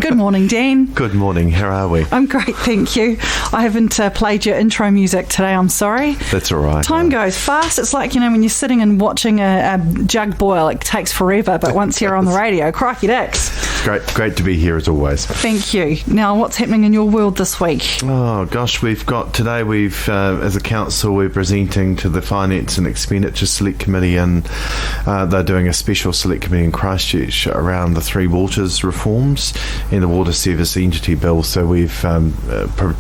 Good morning, Dan. Good morning. How are we? I'm great, thank you. I haven't played your intro music today, I'm sorry. That's all right. Time goes fast. It's like, when you're sitting and watching a jug boil, it takes forever, but once you're on the radio, crikey dicks. Great to be here as always. Thank you. Now, what's happening in your world this week? Oh, gosh, today as a council, we're presenting to the Finance and Expenditure Select Committee, and they're doing a special Select Committee in Christchurch around the Three Waters reforms and the Water Service Entity Bill. So we've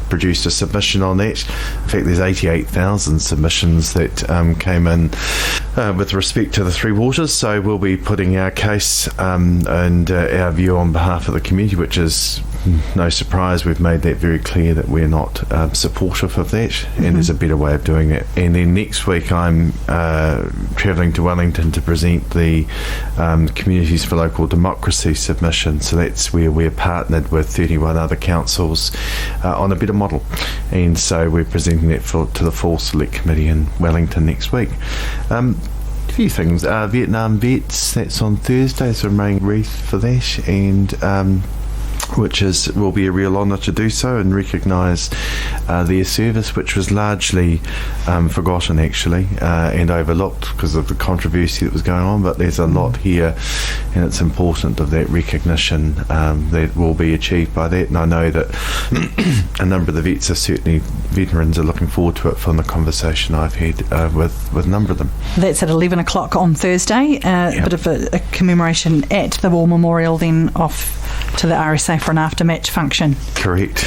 produced a submission on that. In fact, there's 88,000 submissions that came in with respect to the Three Waters. So we'll be putting our case and our view on behalf of the community, which is no surprise. We've made that very clear that we're not supportive of that, and there's a better way of doing it. And then next week I'm travelling to Wellington to present the Communities for Local Democracy submission. So that's where we're partnered with 31 other councils on a better model, and so we're presenting that to the full Select Committee in Wellington next week. A few things. Vietnam Vets, that's on Thursday, so I'm wearing wreath for that, and which will be a real honour to do so and recognise their service, which was largely forgotten actually and overlooked because of the controversy that was going on, but there's a lot here, and it's important of that recognition that will be achieved by that. And I know that a number of the vets veterans are looking forward to it from the conversation I've had with a number of them. That's at 11 o'clock on Thursday, a bit of a commemoration at the War Memorial, then off to the RSA for an after-match function. Correct.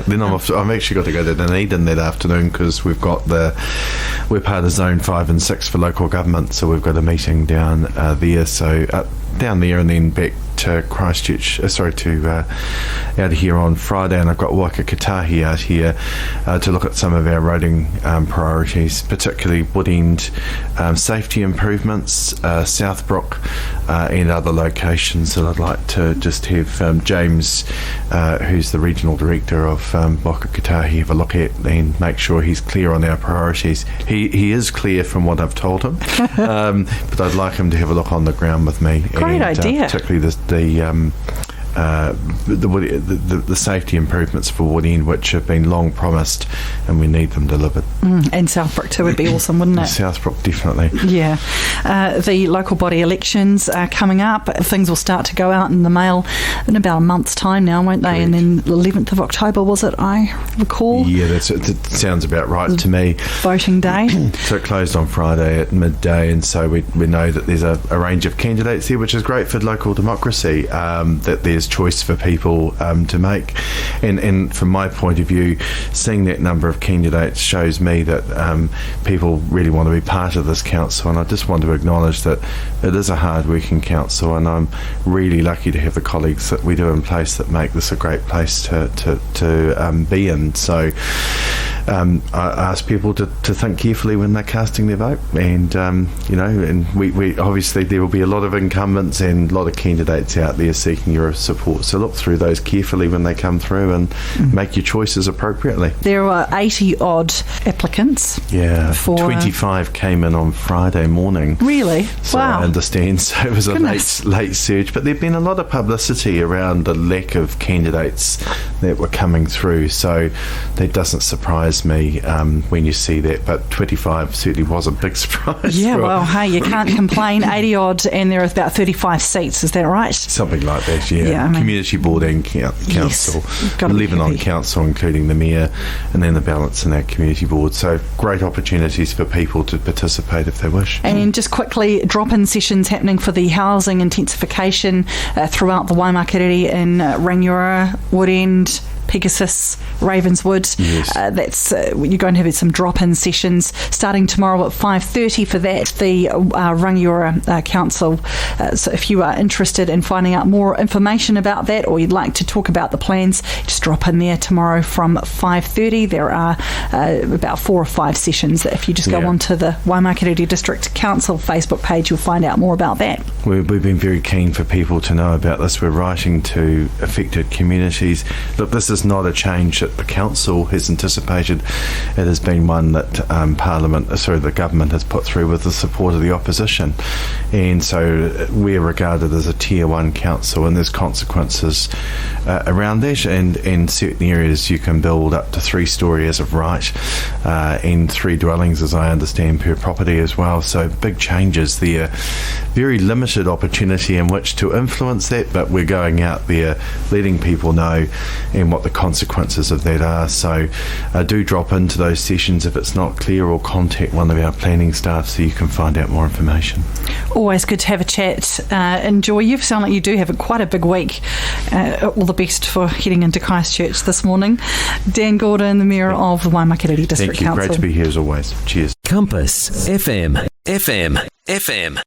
Then I'm actually got to go to Dunedin that afternoon because we're part of Zone 5 and 6 for local government, so we've got a meeting down there. So down there and then back to Christchurch, out here on Friday, and I've got Waimakariri out here to look at some of our roading priorities, particularly Woodend safety improvements, Southbrook and other locations that I'd like to just have James, who's the Regional Director of Waimakariri, have a look at and make sure he's clear on our priorities. He is clear from what I've told him, but I'd like him to have a look on the ground with me. Great idea. Particularly the safety improvements for Woodend, which have been long promised, and we need them delivered. And Southbrook too would be awesome, wouldn't it? Southbrook, definitely. Yeah. The local body elections are coming up. Things will start to go out in the mail in about a month's time now, won't they? Correct. And then the 11th of October, was it, I recall? Yeah, that sounds about right to me. Voting day. So it closed on Friday at midday, and so we know that there's a range of candidates here, which is great for local democracy, that there's choice for people to make. And from my point of view, seeing that number of candidates shows me that people really want to be part of this council, and I just want to acknowledge that it is a hard-working council, and I'm really lucky to have the colleagues that we do in place that make this a great place to be in. So I ask people to think carefully when they're casting their vote, and and we obviously there will be a lot of incumbents and a lot of candidates out there seeking your support, so look through those carefully when they come through and make your choices appropriately. There were 80 odd applicants. Yeah, 25 came in on Friday morning. Really? So wow. I understand, so it was a late surge, but there've been a lot of publicity around the lack of candidates that were coming through, so that doesn't surprise me when you see that, but 25 certainly was a big surprise. Yeah, well, hey, you can't complain. 80 odd, and there are about 35 seats, is that right? Something like that, yeah. Community board and council, 11 on council, including the mayor, and then the balance in our community board. So great opportunities for people to participate if they wish. And just quickly, drop-in sessions happening for the housing intensification throughout the Waimakariri in Rangiora, Woodend, Pegasus, Ravenswood. Yes. That's you're going to have some drop-in sessions starting tomorrow at 5:30 for that. The Rangiora Council. So if you are interested in finding out more information about that, or you'd like to talk about the plans, just drop in there tomorrow from 5:30. There are about 4 or 5 sessions. If you just go onto the Waimakariri District Council Facebook page, you'll find out more about that. We've been very keen for people to know about this. We're writing to affected communities. Look, this is is not a change that the council has anticipated. It has been one that the government has put through with the support of the opposition, and so we're regarded as a tier 1 council, and there's consequences around that, and in certain areas you can build up to 3-storey as of right, and 3 dwellings as I understand per property as well, so big changes there. Very limited opportunity in which to influence that, but we're going out there letting people know and what the consequences of that are. So do drop into those sessions if it's not clear, or contact one of our planning staff so you can find out more information. Always good to have a chat. Enjoy. You sound like you do have quite a big week. All the best for heading into Christchurch this morning. Dan Gordon, the Mayor of the Waimakariri District Council. Great to be here as always. Cheers. Compass FM.